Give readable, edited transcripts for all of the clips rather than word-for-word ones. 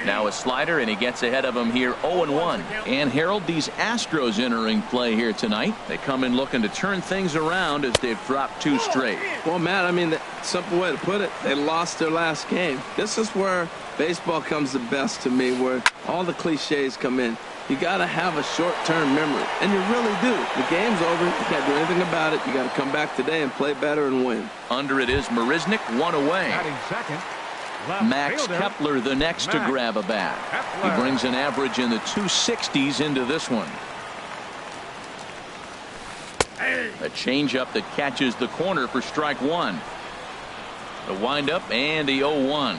Now a slider, and he gets ahead of him here 0-1. And Harold, these Astros entering play here tonight. They come in looking to turn things around as they've dropped 2 straight. Well, Matt, I mean, the simple way to put it, they lost their last game. This is where baseball comes the best to me, where all the cliches come in. You got to have a short-term memory, and you really do. The game's over. You can't do anything about it. You got to come back today and play better and win. Under it is Marisnick, 1 away. Second. Max Kepler the next to grab a bat. He brings an average in the 260s into this one. A changeup that catches the corner for strike 1. The windup and the 0-1.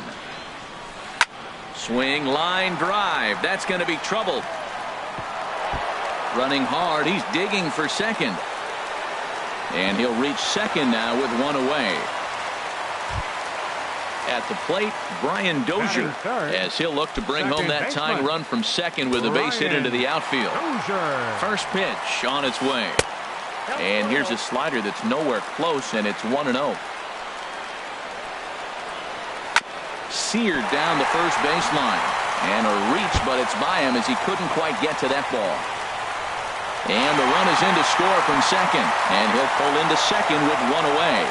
Swing, line drive. That's going to be trouble. Running hard. He's digging for second. And he'll reach second now with 1 away. At the plate, Brian Dozier, as he'll look to bring home that tying run from second with a base hit into the outfield. First pitch on its way. And here's a slider that's nowhere close, and it's 1-0. Seared down the first baseline. And a reach, but it's by him as he couldn't quite get to that ball. And the run is in to score from second. And he'll pull into second with 1 away.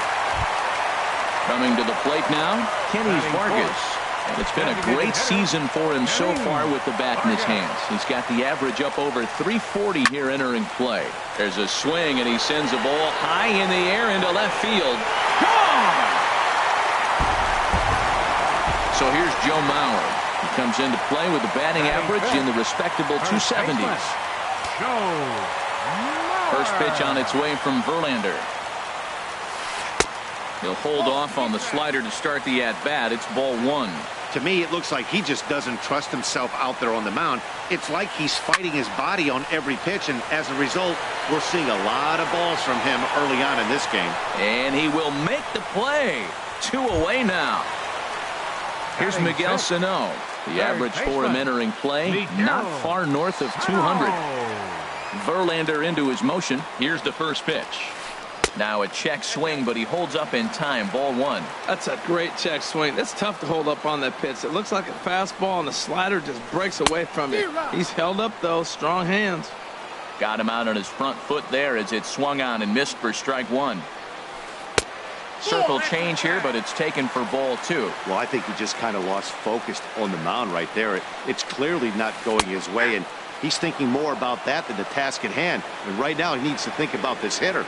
Coming to the plate now, Kenny Vargas. And it's been a great season for him so far with the bat in his hands. He's got the average up over 340 here entering play. There's a swing, and he sends a ball high in the air into left field. Gone! So here's Joe Mauer. He comes into play with a batting average in the respectable 270s. First pitch on its way from Verlander. He'll hold off on the slider to start the at-bat. It's ball 1. To me, it looks like he just doesn't trust himself out there on the mound. It's like he's fighting his body on every pitch, and as a result, we're seeing a lot of balls from him early on in this game. And he will make the play. 2 away now. Here's Miguel Sano. The average for him entering play, not far north of 200. Verlander into his motion. Here's the first pitch. Now a check swing, but he holds up in time. Ball 1. That's a great check swing. It's tough to hold up on that pitch. It looks like a fastball, and the slider just breaks away from it. He's held up, though. Strong hands. Got him out on his front foot there as it swung on and missed for strike 1. Circle change here, but it's taken for ball 2. Well, I think he just kind of lost focus on the mound right there. It's clearly not going his way, and he's thinking more about that than the task at hand. And right now, he needs to think about this hitter.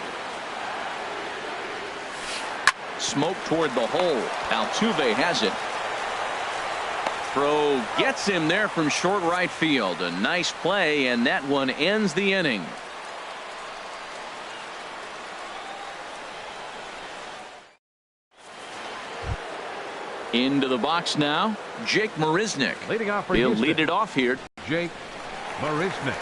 Smoke toward the hole. Altuve has it. Throw gets him there from short right field. A nice play, and that one ends the inning. Into the box now, Jake Marisnick. He'll lead it off here. Jake Marisnick.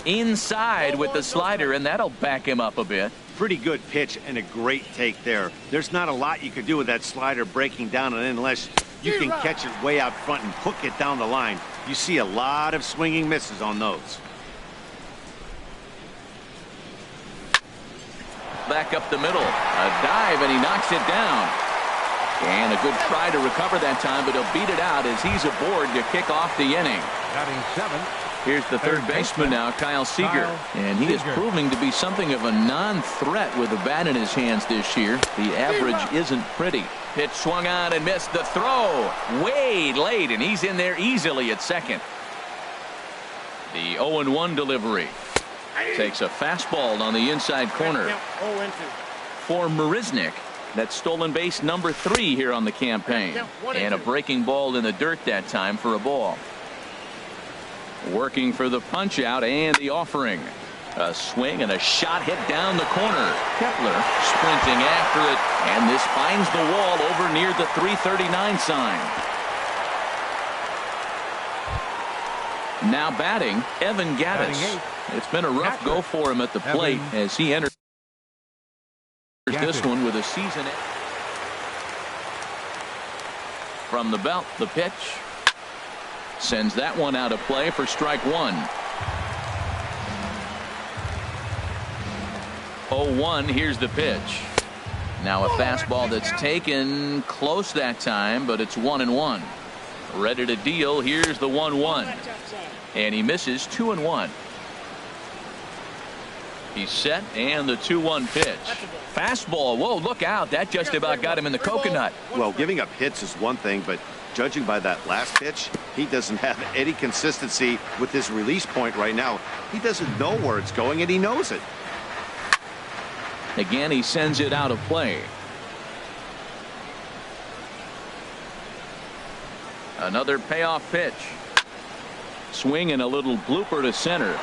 Inside with the slider, and that'll back him up a bit. Pretty good pitch and a great take there. There's not a lot you could do with that slider breaking down, and unless you can catch it way out front and hook it down the line, you see a lot of swinging misses on those. Back up the middle, a dive, and he knocks it down. And a good try to recover that time, but he'll beat it out as he's aboard to kick off the inning. Batting 7. Here's the third baseman now, Kyle Seager. And he is proving to be something of a non-threat with the bat in his hands this year. The average isn't pretty. Pitch swung on and missed. The throw way late, and he's in there easily at second. The 0-1 delivery. Takes a fastball on the inside corner. For Marisnick, that's stolen base number 3 here on the campaign. And a breaking ball in the dirt that time for a ball. Working for the punch out and the offering. A swing and a shot hit down the corner. Kepler sprinting after it, and this finds the wall over near the 339 sign. Now batting, Evan Gattis. It's been a rough go for him at the plate as he enters this one with a season. From the belt, the pitch. Sends that one out of play for strike 1. 0-1. Here's the pitch. Now a fastball that's taken close that time, but it's 1-1. Ready to deal. Here's the 1-1. And he misses 2-1. He's set, and the 2-1 pitch. Fastball. Whoa, look out. That just about got him in the coconut. Well, giving up hits is one thing, but judging by that last pitch, he doesn't have any consistency with his release point right now. He doesn't know where it's going, and he knows it. Again, he sends it out of play. Another payoff pitch. Swing and a little blooper to center.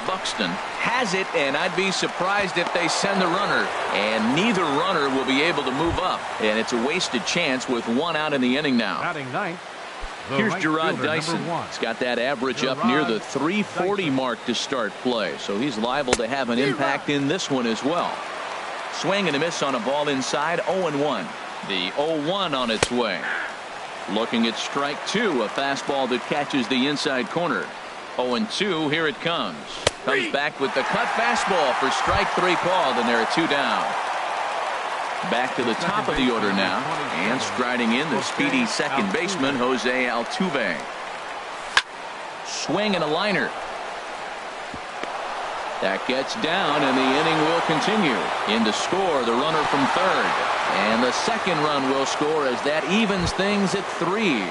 Buxton has it, and I'd be surprised if they send the runner, and neither runner will be able to move up, and it's a wasted chance with 1 out in the inning now. Batting ninth, Here's Gerard Dyson. He's got that average up near the 340 mark to start play, so he's liable to have an impact in this one as well. Swing and a miss on a ball inside. 0-1. The 0-1 on its way. Looking at strike 2, a fastball that catches the inside corner. 0-2. Here it comes. Comes back with the cut fastball for strike 3 called, and there are 2 down. Back to the top of the order now, and striding in the speedy second baseman Jose Altuve. Swing and a liner. That gets down, and the inning will continue. In to score, the runner from third, and the second run will score as that evens things at 3.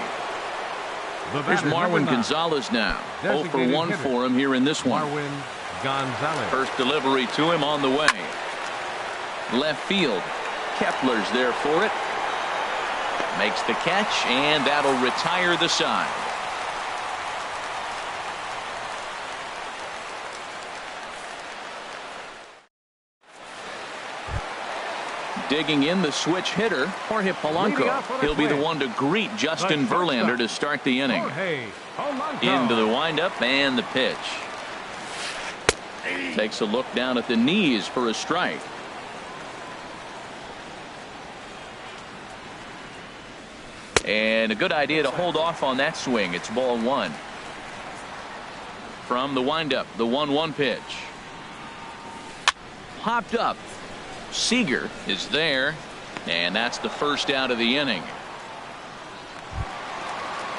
Here's Marwin Gonzalez now. 0 for 1 for him here in this one. Marwin Gonzalez. First delivery to him on the way. Left field. Kepler's there for it. Makes the catch, and that'll retire the side. Digging in the switch hitter, Jorge Polanco. He'll be the one to greet Justin Verlander to start the inning. Into the windup and the pitch. Takes a look down at the knees for a strike. And a good idea to hold off on that swing. It's ball 1. From the windup, the 1-1 pitch. Popped up. Seager is there, and that's the first out of the inning.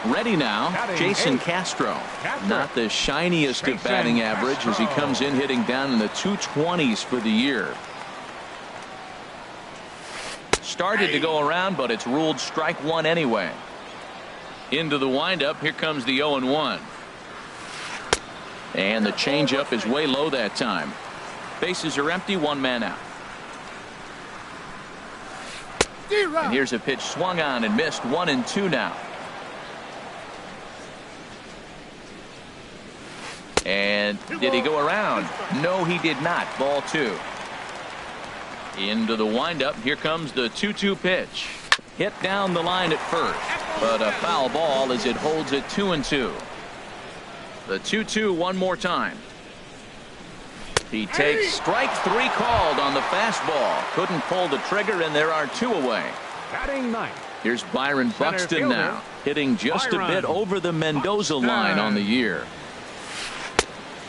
Ready now, Jason Castro. Not the shiniest of batting average as he comes in hitting down in the 220s for the year. Started to go around, but it's ruled strike 1 anyway. Into the windup. Here comes the 0-1. And the changeup is way low that time. Bases are empty, 1 man out. And here's a pitch swung on and missed. 1-2 now. And did he go around? No, he did not. Ball 2. Into the windup. Here comes the 2-2 pitch. Hit down the line at first, but a foul ball as it holds it 2-2. The 2-2 one more time. He takes strike 3 called on the fastball. Couldn't pull the trigger, and there are 2 away. Batting ninth. Here's Byron Buxton now, hitting just a bit over the Mendoza line on the year.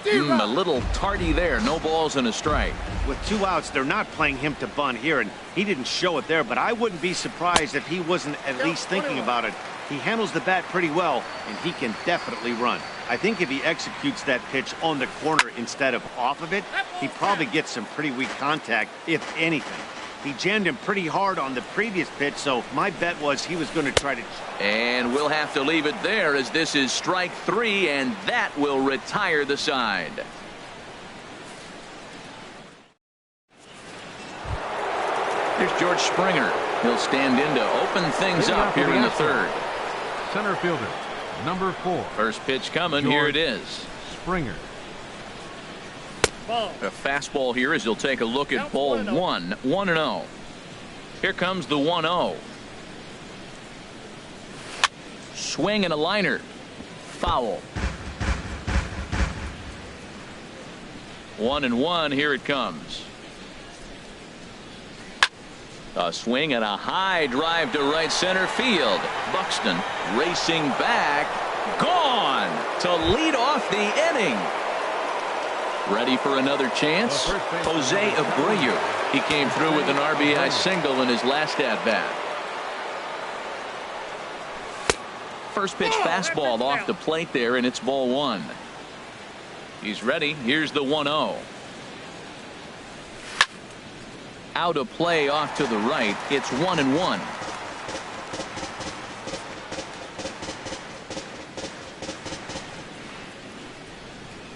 A little tardy there. No balls and a strike. With 2 outs, they're not playing him to bunt here, and he didn't show it there, but I wouldn't be surprised if he wasn't at least thinking about it. He handles the bat pretty well, and he can definitely run. I think if he executes that pitch on the corner instead of off of it, he probably gets some pretty weak contact, if anything. He jammed him pretty hard on the previous pitch, so my bet was he was going to try to... And we'll have to leave it there as this is strike 3, and that will retire the side. Here's George Springer. He'll stand in to open things up here in the 3rd. Center fielder, number 4. First pitch coming. Here it is. Springer. A fastball here as he'll take a look at ball 1. 1-0. Here comes the 1-0. Swing and a liner. Foul. 1-1. Here it comes. A swing and a high drive to right center field. Buxton racing back. Gone to lead off the inning. Ready for another chance? Jose Abreu. He came through with an RBI single in his last at-bat. First pitch fastball off the plate there, and it's ball one. He's ready. Here's the 1-0. Out of play off to the right. It's 1-1.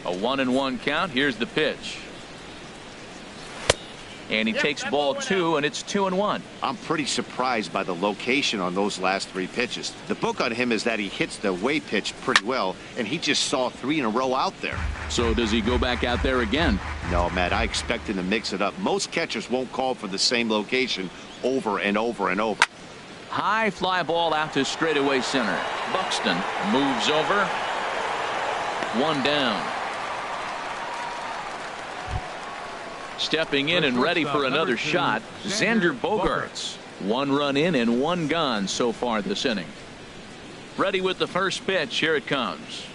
A 1-1 count. Here's the pitch. And he takes ball two, and it's 2-1. I'm pretty surprised by the location on those last three pitches. The book on him is that he hits the away pitch pretty well, and he just saw three in a row out there. So does he go back out there again? No, Matt, I expect him to mix it up. Most catchers won't call for the same location over and over and over. High fly ball out to straightaway center. Buxton moves over. One down. Stepping in and ready for another shot, Xander Bogaerts. One run in and one gone so far this inning. Ready with the first pitch. Here it comes.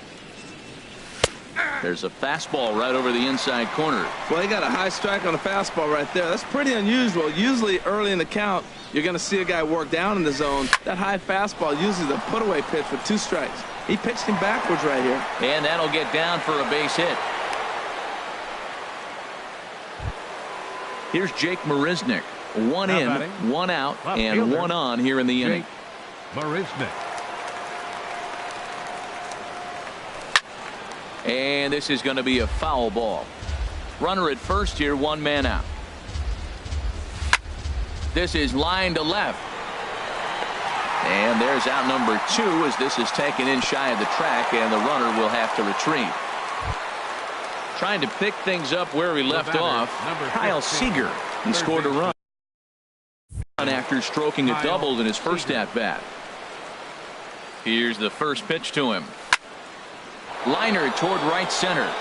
There's a fastball right over the inside corner. Well, he got a high strike on a fastball right there. That's pretty unusual. Usually early in the count, you're going to see a guy work down in the zone. That high fastball usually the put-away pitch with 2 strikes. He pitched him backwards right here. And that'll get down for a base hit. Here's Jake Marisnick. One in, one out, and one on here in the inning. Marisnick. And this is going to be a foul ball. Runner at first here, one man out. This is line to left. And there's out number 2 as this is taken in shy of the track, and the runner will have to retreat. Trying to pick things up where he left off, Kyle Seager. He scored a run after stroking a double in his first at-bat. Here's the first pitch to him. Liner toward right center.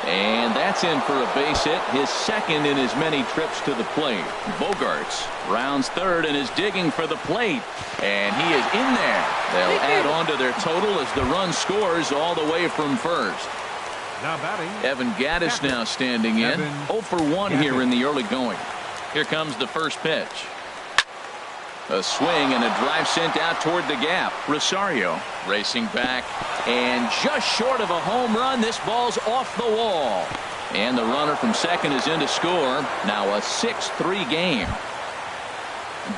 And that's in for a base hit, his second in as many trips to the plate. Bogaerts rounds third and is digging for the plate. And he is in there. They'll add on to their total as the run scores all the way from first. Now batting, Evan Gattis now standing in. 0 for 1 here in the early going. Here comes the first pitch. A swing and a drive sent out toward the gap. Rosario racing back and just short of a home run. This ball's off the wall. And the runner from second is in to score. Now a 6-3 game.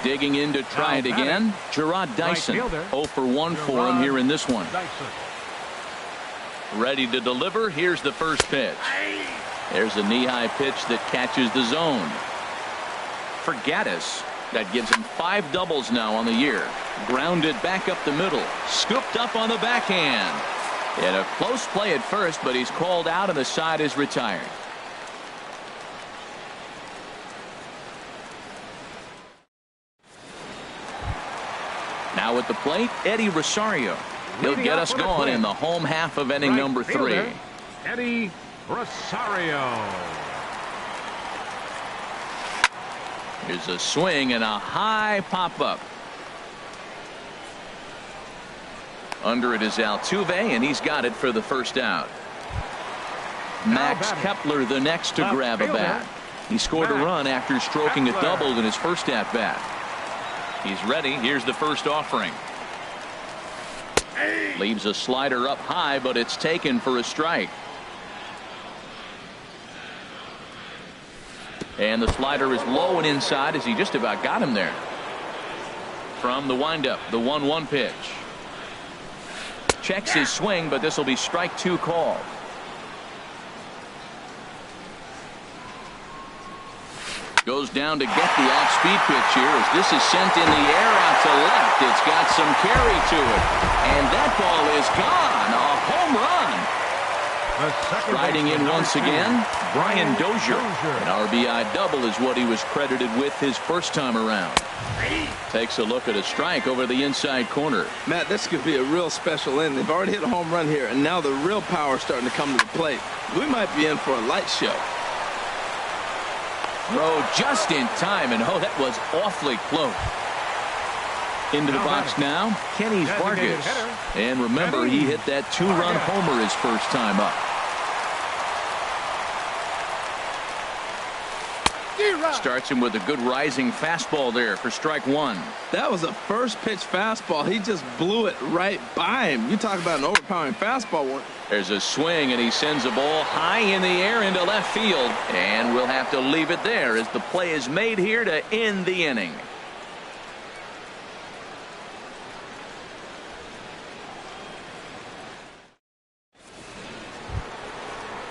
Digging in to try it again. Gerard Dyson. 0 for 1 for him here in this one. Ready to deliver. Here's the first pitch. There's a knee-high pitch that catches the zone. For Gattis, that gives him 5 doubles now on the year. Grounded back up the middle. Scooped up on the backhand. And a close play at first, but he's called out and the side is retired. Now at the plate, Eddie Rosario. He'll get us going in the home half of inning number 3. Eddie Rosario. Here's a swing and a high pop-up. Under it is Altuve, and he's got it for the first out. Max Kepler the next to grab a bat. He scored a run after stroking a double in his first at-bat. He's ready. Here's the first offering. Leaves a slider up high, but it's taken for a strike. And the slider is low and inside as he just about got him there. From the windup, the 1-1 pitch. Checks his swing, but this will be strike 2 called. Goes down to get the off-speed pitch here as this is sent in the air out to left. It's got some carry to it. And that ball is gone. A home run. Striding in once again, Brian Dozier. An RBI double is what he was credited with his first time around. Takes a look at a strike over the inside corner. Matt, this could be a real special inning. They've already hit a home run here, and now the real power is starting to come to the plate. We might be in for a light show. Throw just in time, and oh, that was awfully close. Into the box now, Kenny Vargas. And remember, he hit that 2-run homer his first time up. Starts him with a good rising fastball there for strike one. That was a first pitch fastball. He just blew it right by him. You talk about an overpowering fastball. There's a swing, and he sends a ball high in the air into left field. And we'll have to leave it there as the play is made here to end the inning.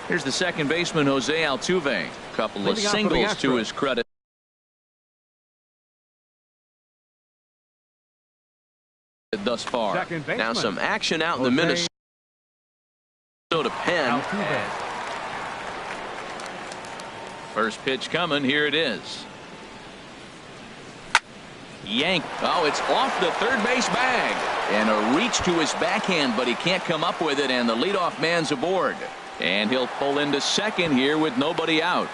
Here's the second baseman, Jose Altuve. A couple of singles to his credit. Thus far. Now some action out in the Minnesota pen. First pitch coming. Here it is. Yank. Oh, it's off the third base bag. And a reach to his backhand, but he can't come up with it, and the leadoff man's aboard. And he'll pull into second here with nobody out.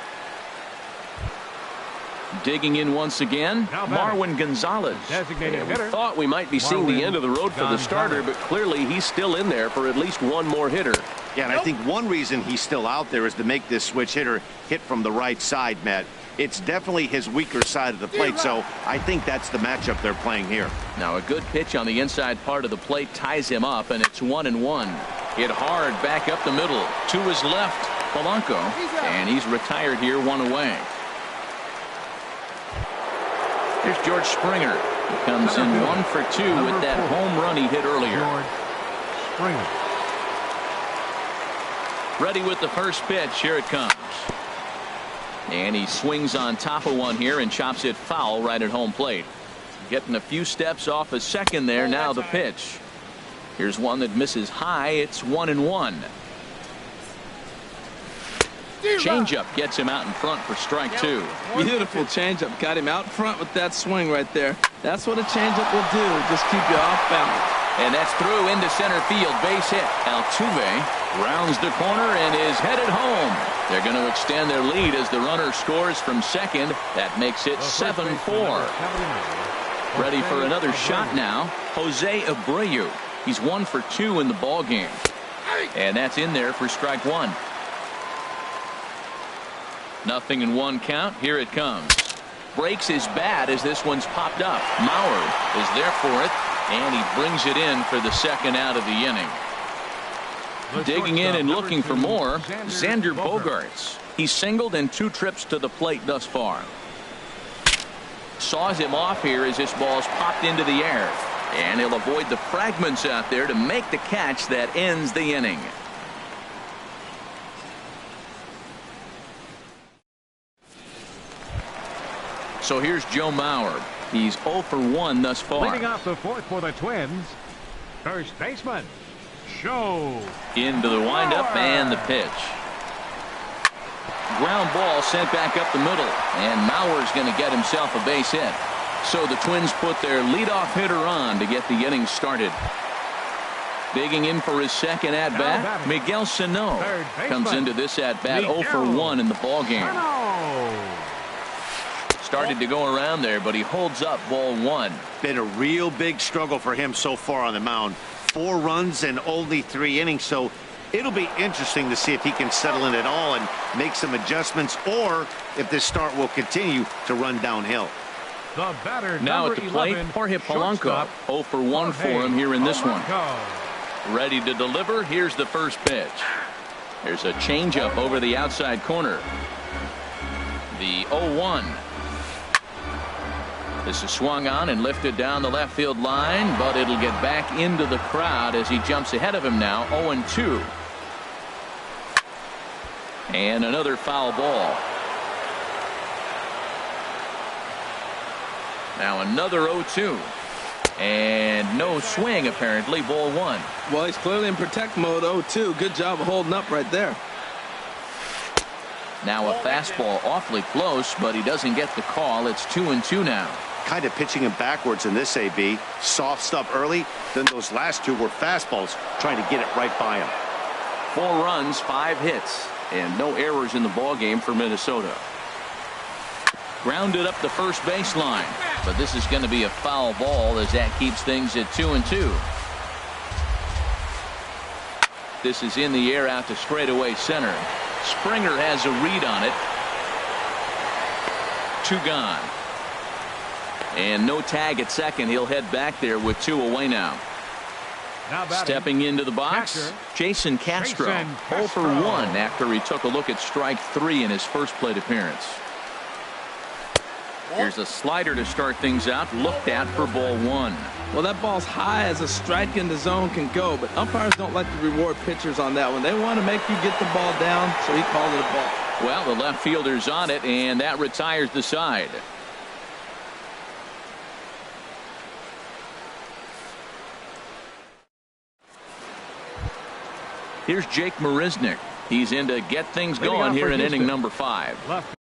Digging in once again, Marwin Gonzalez. Designated hitter. We thought we might be seeing the end of the road for the starter, but clearly he's still in there for at least one more hitter. Yeah, and I think one reason he's still out there is to make this switch hitter hit from the right side, Matt. It's definitely his weaker side of the plate, so I think that's the matchup they're playing here. Now a good pitch on the inside part of the plate ties him up, and it's 1-1. Hit hard back up the middle. To his left, Polanco, and he's retired here, one away. Here's George Springer. He comes in 1 for 2 with that home run he hit earlier. George Springer. Ready with the first pitch. Here it comes. And he swings on top of one here and chops it foul right at home plate. Getting a few steps off a second there. Now the pitch. Here's one that misses high. It's 1-1. Changeup gets him out in front for strike two. Beautiful changeup. Got him out front with that swing right there. That's what a changeup will do. Just keep you off balance. And that's through into center field. Base hit. Altuve rounds the corner and is headed home. They're going to extend their lead as the runner scores from second. That makes it 7-4. Ready for another shot now. Jose Abreu. He's 1 for 2 in the ball game. And that's in there for strike one. 0-1 count. Here it comes. Breaks his bat as this one's popped up. Mauer is there for it, and he brings it in for the second out of the inning. Digging in and looking for more, Xander Bogaerts. He's singled in 2 trips to the plate thus far. Saws him off here as this ball's popped into the air. And he'll avoid the fragments out there to make the catch that ends the inning. So here's Joe Mauer. He's 0 for 1 thus far. Leading off the fourth for the Twins, first baseman, Joe. Into the windup and the pitch. Ground ball sent back up the middle, and Mauer's going to get himself a base hit. So the Twins put their leadoff hitter on to get the inning started. Digging in for his second at-bat, Miguel Sano comes into this at-bat 0 for 1 in the ballgame. Started to go around there, but he holds up ball 1. Been a real big struggle for him so far on the mound. 4 runs and only 3 innings, so it'll be interesting to see if he can settle in at all and make some adjustments, or if this start will continue to run downhill. The batter, now at the plate, Jorge Polanco. 0 for 1 for him here in this one. Ready to deliver. Here's the first pitch. There's a changeup over the outside corner. The 0-1. This is swung on and lifted down the left field line, but it'll get back into the crowd as he jumps ahead of him now. 0-2. And another foul ball. Now another 0-2. And no swing, apparently. Ball 1. Well, he's clearly in protect mode. 0-2. Good job of holding up right there. Now a fastball awfully close, but he doesn't get the call. It's 2-2 now. Kind of pitching him backwards in this AB. Soft stuff early, then those last 2 were fastballs, trying to get it right by him. 4 runs, 5 hits, and no errors in the ball game for Minnesota. Grounded up the first baseline, but this is going to be a foul ball as that keeps things at 2-2. This is in the air out to straightaway center. Springer has a read on it. 2 gone. And no tag at second. He'll head back there with 2 away now. Stepping into the box, Jason Castro. 0 for 1 after he took a look at strike 3 in his first plate appearance. Here's a slider to start things out, looked at for ball 1. Well, that ball's high as a strike in the zone can go, but umpires don't like to reward pitchers on that one. They want to make you get the ball down, so he called it a ball. Well, the left fielder's on it, and that retires the side. Here's Jake Marisnick. He's in to get things going here in inning number 5. Left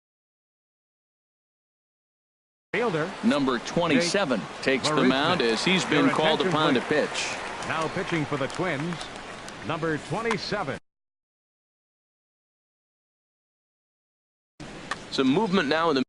fielder Number 27 takes the mound as he's been called upon to pitch. now pitching for the Twins, number 27. Some movement now in the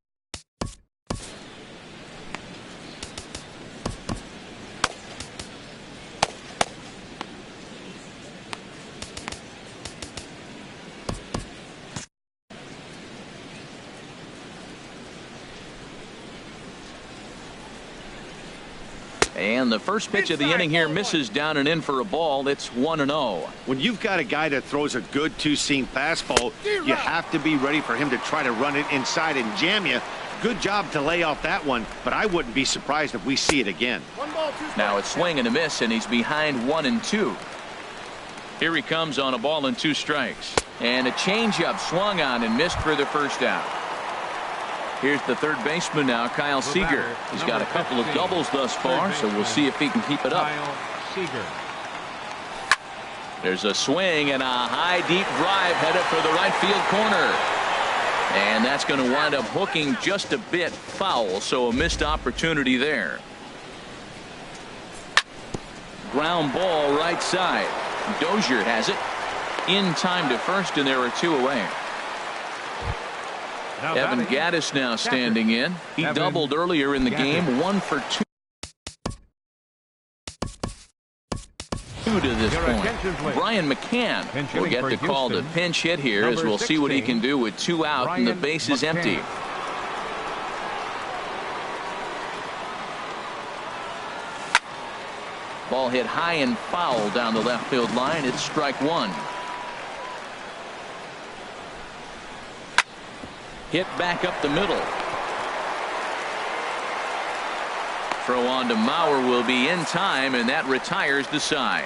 And the first pitch of the inning here misses down and in for a ball. It's 1-0. When you've got a guy that throws a good two-seam fastball, you have to be ready for him to try to run it inside and jam you. Good job to lay off that one, but I wouldn't be surprised if we see it again. Now it's swing and a miss, and he's behind 1-2. Here he comes on a ball and 2 strikes. And a changeup swung on and missed for the first out. Here's the third baseman now, Kyle Seager. He's got a couple of doubles thus far, so we'll see if he can keep it up. There's a swing and a high, deep drive headed for the right field corner. And that's going to wind up hooking just a bit foul, so a missed opportunity there. Ground ball right side. Dozier has it. In time to first, and there are 2 away. Evan Gaddis now standing in. He doubled earlier in the game. 1 for 2 to this point. Brian McCann will get the call to pinch hit here, as we'll see what he can do with 2 out and the base is empty. Ball hit high and foul down the left field line. It's strike 1. Hit back up the middle. Throw on to Mauer will be in time, and that retires the side.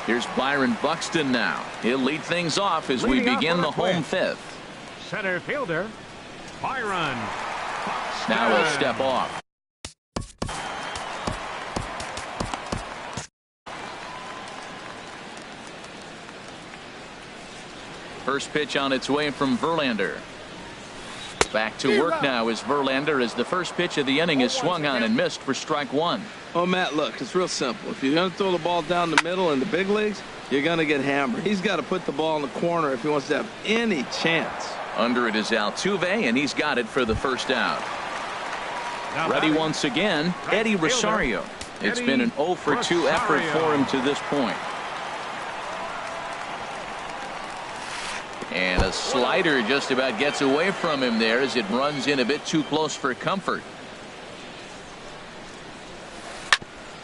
Here's Byron Buxton now. He'll lead things off as we begin the home 5th. Center fielder, Byron. Now he'll step off. First pitch on its way from Verlander. Back to work now is Verlander, as the first pitch of the inning is swung on and missed for strike 1. Oh, Matt, look, it's real simple. If you're going to throw the ball down the middle in the big leagues, you're going to get hammered. He's got to put the ball in the corner if he wants to have any chance. Under it is Altuve, and he's got it for the first out. Ready once again, Eddie Rosario. It's been an 0 for 2 effort for him to this point. And a slider just about gets away from him there as it runs in a bit too close for comfort.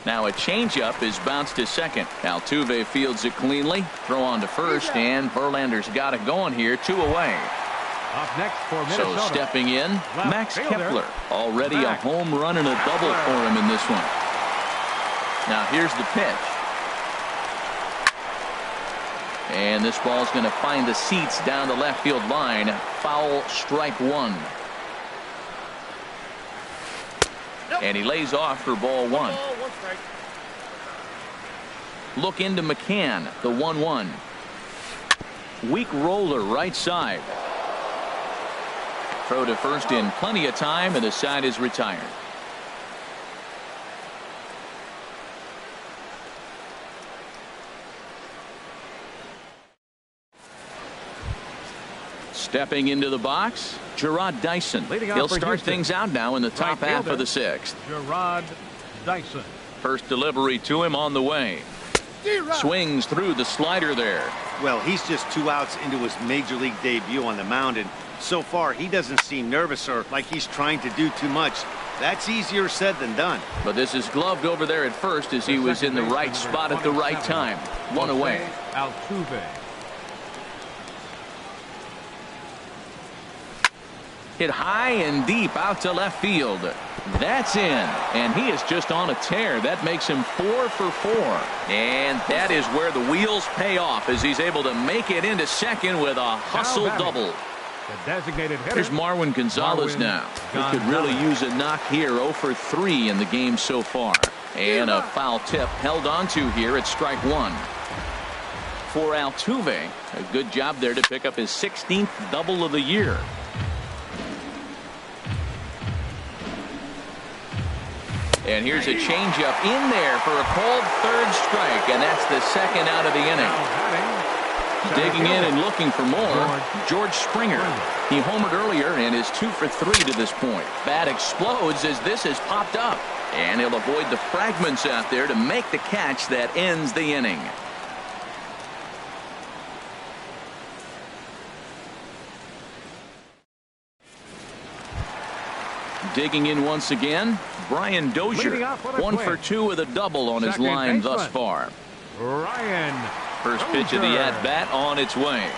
Now a changeup is bounced to second. Altuve fields it cleanly. Throw on to first, and Verlander's got it going here. 2 away. Up next for Minnesota. So stepping in, Max Kepler. Already a home run and a double for him in this one. Now here's the pitch. And this ball's going to find the seats down the left field line. Foul, strike 1. And he lays off for ball 1. Look into McCann, the 1-1. Weak roller right side. Throw to first in plenty of time, and the side is retired. Stepping into the box, Gerard Dyson. He'll start things out now in the top half of the sixth. Gerard Dyson. First delivery to him on the way. Swings through the slider there. Well, he's just 2 outs into his major league debut on the mound, and so far he doesn't seem nervous or like he's trying to do too much. That's easier said than done. But this is gloved over there at first as he was in the right spot at the right time. One away. Altuve. Hit high and deep out to left field. That's in, and he is just on a tear. That makes him 4 for 4. And that is where the wheels pay off as he's able to make it into second with a hustle double. The designated hitter. Here's Marwin Gonzalez now. He could really use a knock here. 0 for 3 in the game so far. And a foul tip held onto here at strike 1. For Altuve, a good job there to pick up his 16th double of the year. And here's a changeup in there for a called third strike, and that's the second out of the inning. Digging in and looking for more, George Springer. He homered earlier and is 2 for 3 to this point. Bat explodes as this has popped up, and he'll avoid the fragments out there to make the catch that ends the inning. Digging in once again, Brian Dozier. 1 for 2 with a double on his line thus far. Ryan. First pitch of the at-bat on its way.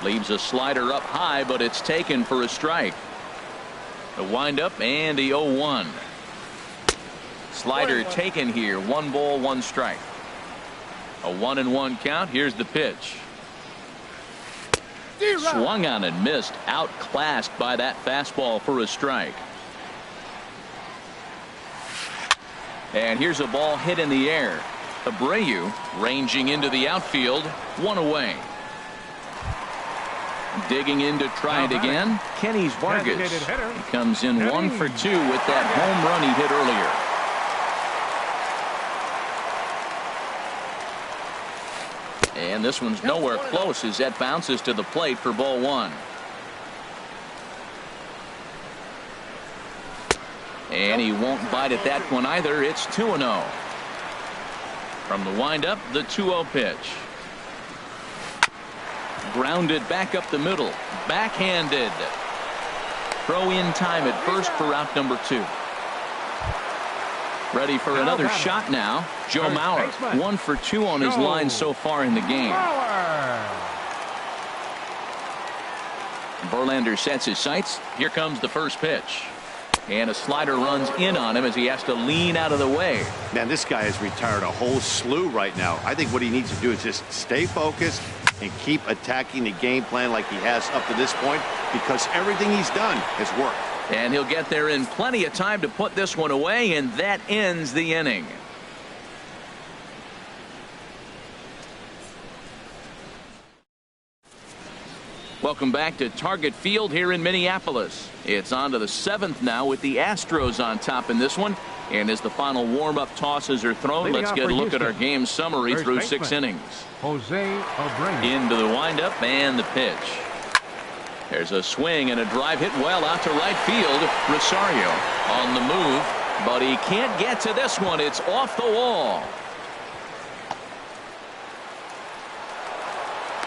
Leaves a slider up high, but it's taken for a strike. The windup and the 0-1. Slider taken here. 1 ball, 1 strike. A 1-1 count. Here's the pitch. Swung on and missed. Outclassed by that fastball for a strike. And here's a ball hit in the air. Abreu ranging into the outfield. 1 away. Digging in to try it again. Kenny Vargas. He comes in 1 for 2 with that home run he hit earlier. And this one's nowhere close as that bounces to the plate for ball 1. And he won't bite at that one either. It's 2-0. From the windup, the 2-0 pitch. Grounded back up the middle. Backhanded. Throw in time at first for out number 2. Ready for another shot now. Joe Mauer. 1 for 2 on his line so far in the game. Verlander sets his sights. Here comes the first pitch. And a slider runs in on him as he has to lean out of the way. Man, this guy has retired a whole slew right now. I think what he needs to do is just stay focused and keep attacking the game plan like he has up to this point, because everything he's done has worked. And he'll get there in plenty of time to put this one away, and that ends the inning. Welcome back to Target Field here in Minneapolis. It's on to the 7th now with the Astros on top in this one. And as the final warm-up tosses are thrown, let's get a look at our game summary through 6 innings. Jose Abreu. Into the windup and the pitch. There's a swing and a drive hit well out to right field. Rosario on the move, but he can't get to this one. It's off the wall.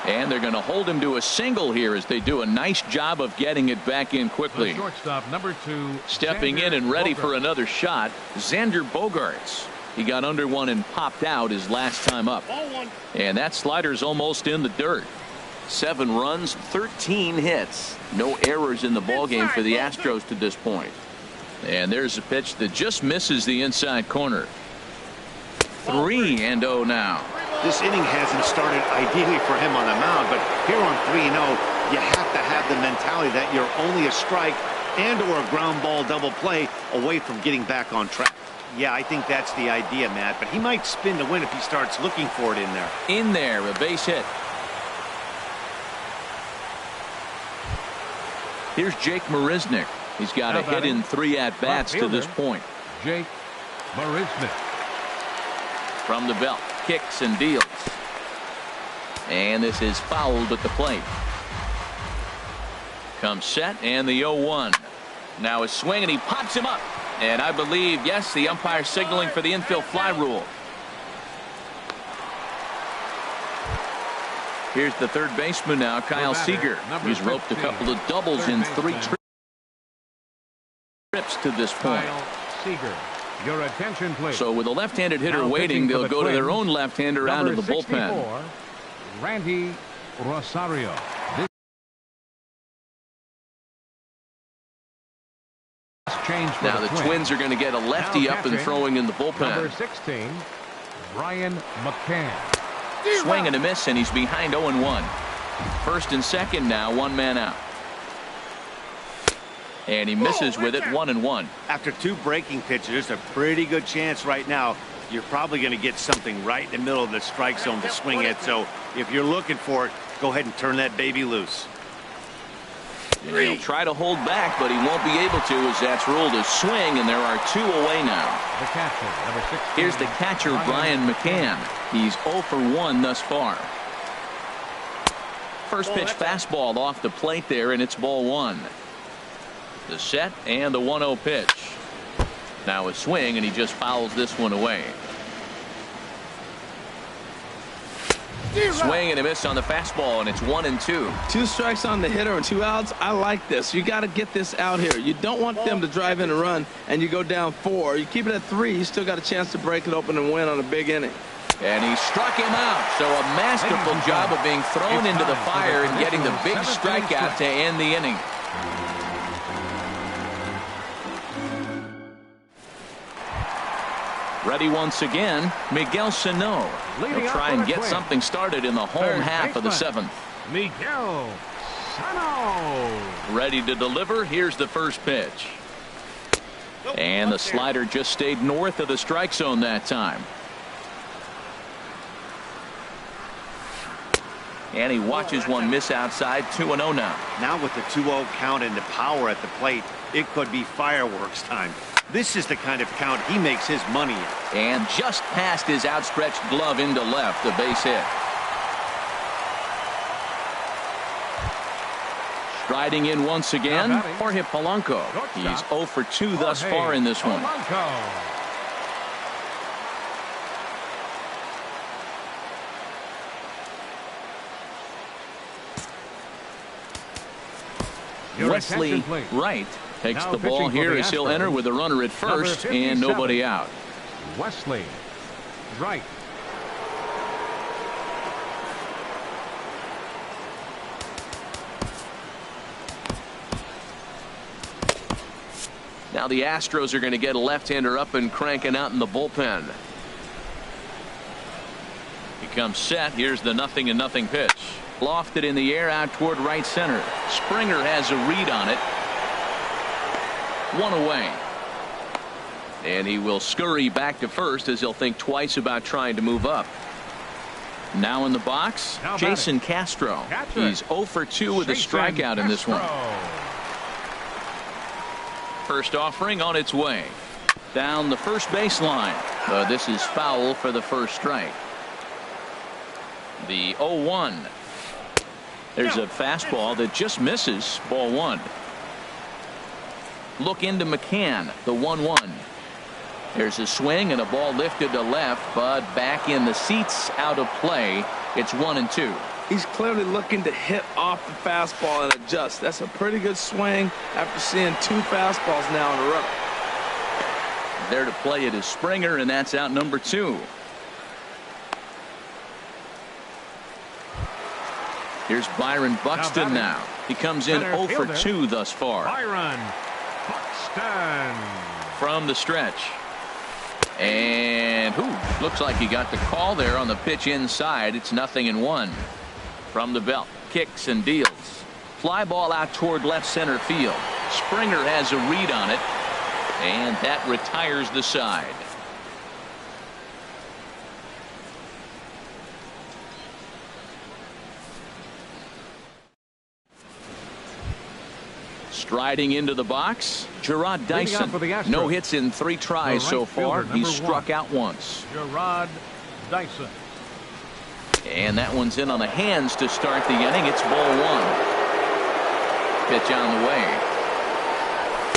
And they're going to hold him to a single here as they do a nice job of getting it back in quickly. The shortstop, number 2. Stepping in and ready for another shot, Xander Bogaerts. He got under one and popped out his last time up. And that slider's almost in the dirt. 7 runs, 13 hits. No errors in the ballgame for the Astros to this point. And there's a pitch that just misses the inside corner. 3-0 now. This inning hasn't started ideally for him on the mound, but here on 3-0, you have to have the mentality that you're only a strike and or a ground ball double play away from getting back on track. Yeah, I think that's the idea, Matt, but he might spin to win if he starts looking for it in there. In there, a base hit. Here's Jake Marisnick. He's got a hit in 3 at-bats to this point. Jake Marisnick. From the belt, kicks and deals. And this is fouled at the plate. Comes set and the 0-1. Now a swing and he pops him up. And I believe, yes, the umpire signaling for the infield fly rule. Here's the third baseman now, Kyle Seager. He's roped a couple of doubles in 3 trips to this point. Seager, your attention, please. So with a left-handed hitter waiting, they'll go to their own left-hander out of the bullpen. Randy Rosario. Now the Twins are going to get a lefty up and throwing in the bullpen. Number 16, Brian McCann. Swing and a miss, and he's behind 0-1. First and second now, 1 man out. And he misses with it, 1-1. After 2 breaking pitches, there's a pretty good chance right now you're probably going to get something right in the middle of the strike zone to swing at. So if you're looking for it, go ahead and turn that baby loose. And he'll try to hold back, but he won't be able to, as that's ruled a swing, and there are 2 away now. The catcher, number 16. Here's the catcher, Brian McCann. He's 0 for 1 thus far. First pitch fastball off the plate there, and it's ball 1. The set and the 1-0 pitch. Now a swing, and he just fouls this one away. Swing and a miss on the fastball, and it's 1-2. 2 strikes on the hitter and 2 outs. I like this. You got to get this out here. You don't want them to drive in a run and you go down 4. You keep it at 3. You still got a chance to break it open and win on a big inning. And he struck him out. So a masterful job of being thrown into the fire and getting the big strikeout to end the inning. Ready once again, Miguel Sano. He'll try and get something started in the home half of the 7th. Miguel Sano. Ready to deliver. Here's the first pitch. And the slider just stayed north of the strike zone that time. And he watches one miss outside. 2-0 now. Now with the 2-0 count and the power at the plate, it could be fireworks time. This is the kind of count he makes his money in. And just past his outstretched glove into left, a base hit. Striding in once again, Jorge Polanco. He's 0 for 2 thus far in this one. Wesley Wright takes the ball here as he'll enter with a runner at first and nobody out. Wesley Wright. Now the Astros are going to get a left-hander up and cranking out in the bullpen. He comes set. Here's the 0-0 pitch. Lofted in the air out toward right center. Springer has a read on it. 1 away. And he will scurry back to first as he'll think twice about trying to move up. Now in the box, Jason Castro. He's 0 for 2 with a strikeout in this one. First offering on its way. Down the first baseline. This is foul for the first strike. The 0-1. There's a fastball that just misses. Ball 1. Look into McCann. The 1-1. There's a swing and a ball lifted to left, but back in the seats, out of play. It's 1-2. He's clearly looking to hit off the fastball and adjust. That's a pretty good swing after seeing 2 fastballs now in a row. There to play it is Springer, and that's out number 2. Here's Byron Buxton now. He comes in 0 for 2 thus far. Byron Buxton. From the stretch. And looks like he got the call there on the pitch inside. It's 0-1. From the belt, kicks and deals. Fly ball out toward left center field. Springer has a read on it, and that retires the side. Striding into the box, Gerard Dyson. No hits in 3 tries so far. He's struck out once. Gerard Dyson. And that one's in on the hands to start the inning. It's ball 1. pitch on the way.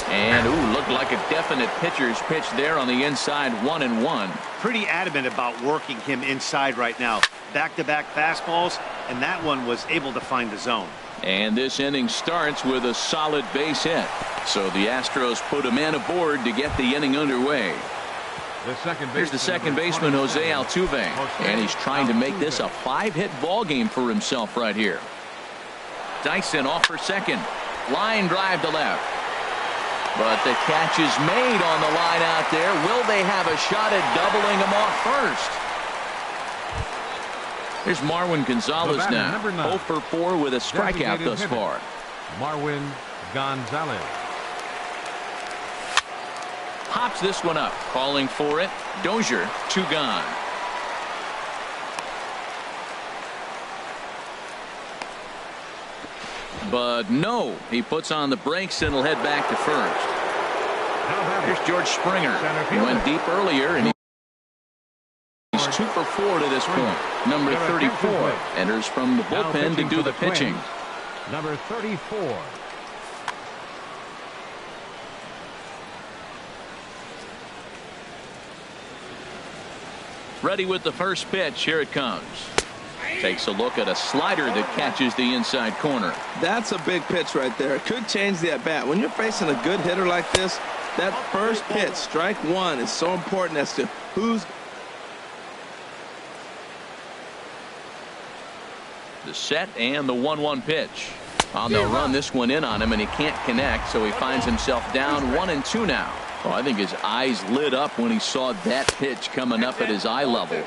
And, looked like a definite pitcher's pitch there on the inside, 1-1. Pretty adamant about working him inside right now. Back-to-back fastballs, and that one was able to find the zone. And this inning starts with a solid base hit. So the Astros put a man aboard to get the inning underway. Here's the second baseman, Jose Altuve. And he's trying to make this a 5-hit ball game for himself right here. Dyson off for second. Line drive to left. But the catch is made on the line out there. Will they have a shot at doubling him off first? Here's Marwin Gonzalez now. 0 for 4 with a strikeout thus far. Marwin Gonzalez. Hops this one up. Calling for it. Dozier, 2 gone. But no, he puts on the brakes and will head back to first. Here's George Springer. He went deep earlier and he's 2 for 4 to this point. Number 34 enters from the bullpen to do the pitching. Number 34. Ready with the first pitch. Here it comes. Takes a look at a slider that catches the inside corner. That's a big pitch right there. It could change the at-bat. When you're facing a good hitter like this, that first pitch, strike one, is so important as to who's... The set and the 1-1 pitch. They'll run this one in on him, and he can't connect, so he finds himself down 1-2 now. I think his eyes lit up when he saw that pitch coming up at his eye level.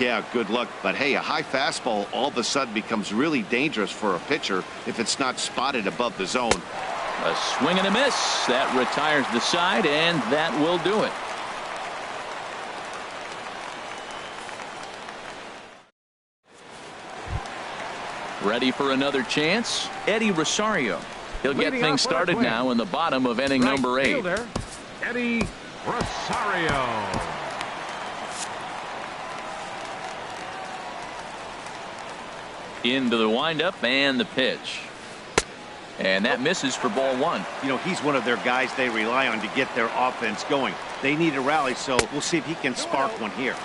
Yeah, good luck. But hey, a high fastball all of a sudden becomes really dangerous for a pitcher if it's not spotted above the zone. A swing and a miss. That retires the side, and that will do it. Ready for another chance? Eddie Rosario. He'll get things started now in the bottom of inning number 8. Fielder, Eddie Rosario. Into the windup and the pitch. And that misses for ball 1. You know, he's one of their guys they rely on to get their offense going. They need a rally, so we'll see if he can spark one here.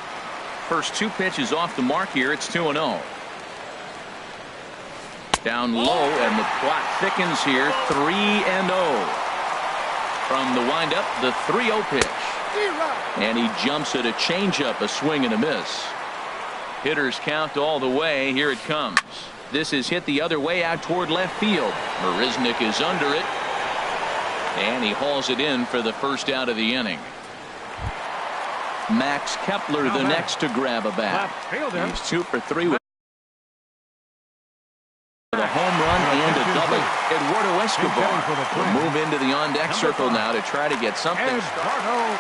First 2 pitches off the mark here. It's 2-0. Down low, and the clock thickens here. 3-0. From the windup, the 3-0 pitch. And he jumps at a changeup, a swing and a miss. Hitters count all the way. Here it comes. This is hit the other way out toward left field. Marisnik is under it. And he hauls it in for the first out of the inning. Max Kepler, the next to grab a bat. He's 2 for 3 with a home run and a double. Eduardo Escobar will move into the on-deck circle now to try to get something started.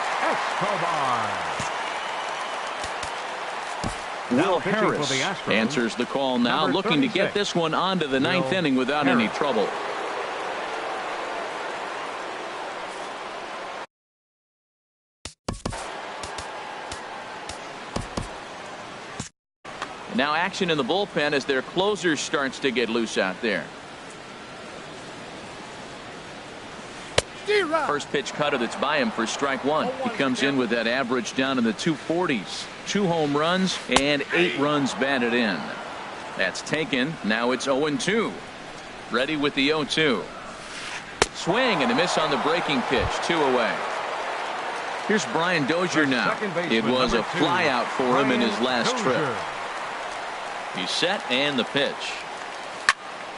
Will Harris answers the call now, looking to get this one onto the 9th inning without any trouble. Now action in the bullpen as their closer starts to get loose out there. First pitch cutter that's by him for strike 1. He comes in with that average down in the 240s. 2 home runs and 8 runs batted in. That's taken. Now it's 0-2. Ready with the 0-2. Swing and a miss on the breaking pitch. 2 away. Here's Brian Dozier now. It was a fly out for him in his last trip. He's set and the pitch.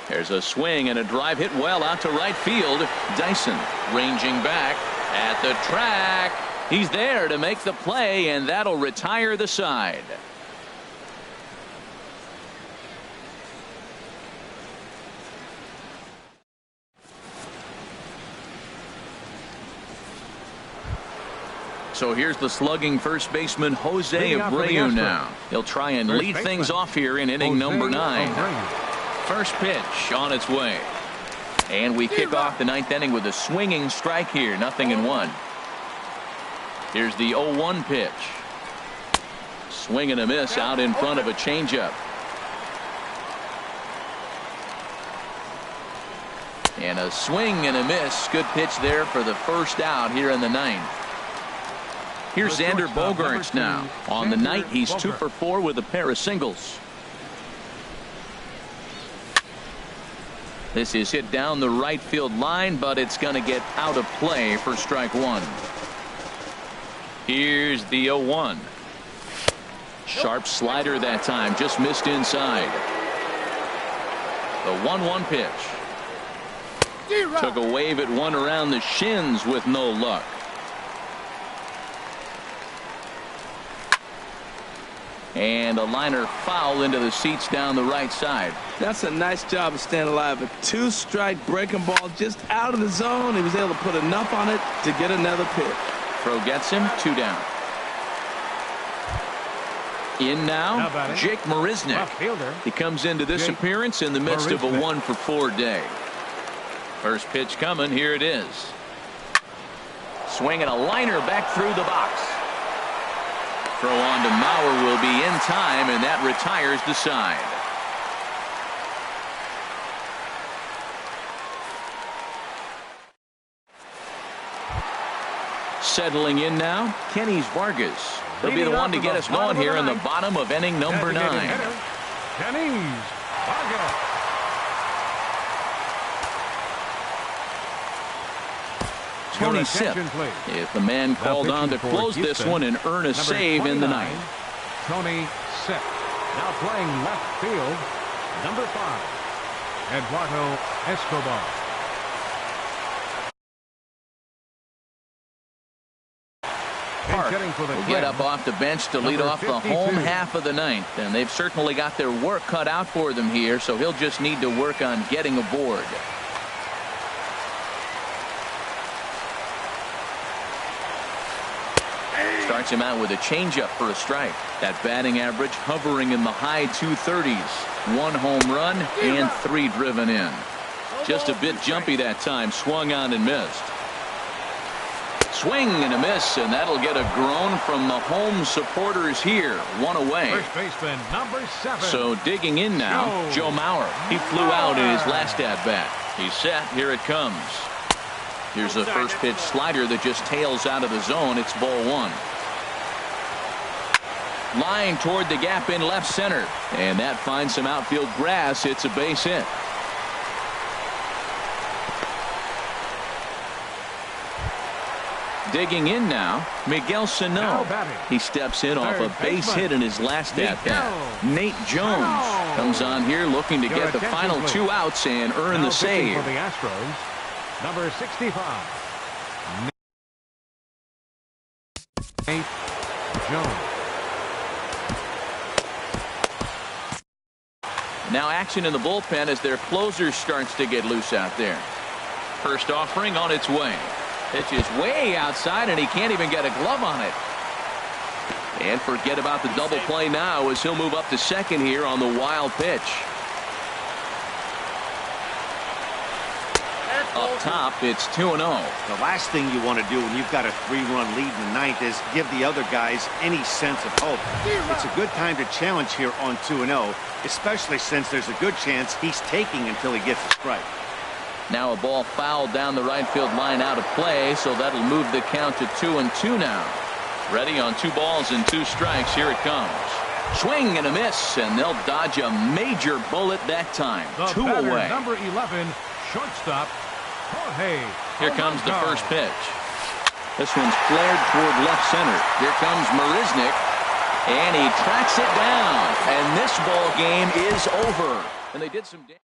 There's a swing and a drive hit well out to right field. Dyson ranging back at the track. He's there to make the play, and that'll retire the side. So here's the slugging first baseman Jose Abreu now. He'll try and lead things off here in inning number 9. First pitch on its way. And we kick off the 9th inning with a swinging strike here. 0-1. Here's the 0-1 pitch. Swing and a miss out in front of a changeup. And a swing and a miss. Good pitch there for the first out here in the ninth. Here's Xander Bogaerts now. On the night, he's 2 for 4 with a pair of singles. This is hit down the right field line, but it's going to get out of play for strike one. Here's the 0-1. Sharp slider that time, just missed inside. The 1-1 pitch. Took a wave at one around the shins with no luck. And a liner foul into the seats down the right side. That's a nice job of staying alive. A 2-strike breaking ball just out of the zone. He was able to put enough on it to get another pitch. Throw gets him, 2 down. In now, Jake Marisnick. He comes into this appearance in the midst of a 1 for 4 day. First pitch coming, here it is. Swinging a liner back through the box. Throw on to Mauer will be in time, and that retires the side. Settling in now, Kenny Vargas. He'll be the one to get us going here in the bottom of inning number 9. Kenny Vargas. 20 Sip is the man called on to close this one and earn a save in the ninth. Tony Sip. Now playing left field, number 5, Eduardo Escobar. Park will get up off the bench to lead off the home half of the ninth, and they've certainly got their work cut out for them here, so he'll just need to work on getting aboard. Starts him out with a changeup for a strike. That batting average hovering in the high 230s. 1 home run and 3 driven in. Just a bit jumpy that time. Swung on and missed. Swing and a miss, and that'll get a groan from the home supporters here. 1 away. First baseman number 7. So digging in now, Joe Mauer. He flew out in his last at bat. He's set. Here it comes. Here's a first pitch slider that just tails out of the zone. It's ball 1. Line toward the gap in left center, and that finds some outfield grass. It's a base hit. Digging in now, Miguel Sano. He steps in off a base hit in his last at bat. Nate Jones comes on here looking to get the final 2 outs and earn the save. For the Astros, number 65, Nate Jones. Now action in the bullpen as their closer starts to get loose out there. First offering on its way. Pitch is way outside, and he can't even get a glove on it. And forget about the double play now as he'll move up to second here on the wild pitch. Up top, it's 2-0. The last thing you want to do when you've got a 3-run lead in the ninth is give the other guys any sense of hope. It's a good time to challenge here on 2-0, especially since there's a good chance he's taking until he gets a strike. Now a ball fouled down the right field line out of play, so that'll move the count to 2-2 now. Ready on 2 balls and 2 strikes. Here it comes. Swing and a miss, and they'll dodge a major bullet that time. The 2 batter, away. number 11, shortstop, Jorge. Here comes the first pitch. This one's flared toward left center. Here comes Marisnick, and he tracks it down. And this ball game is over. And they did some damage.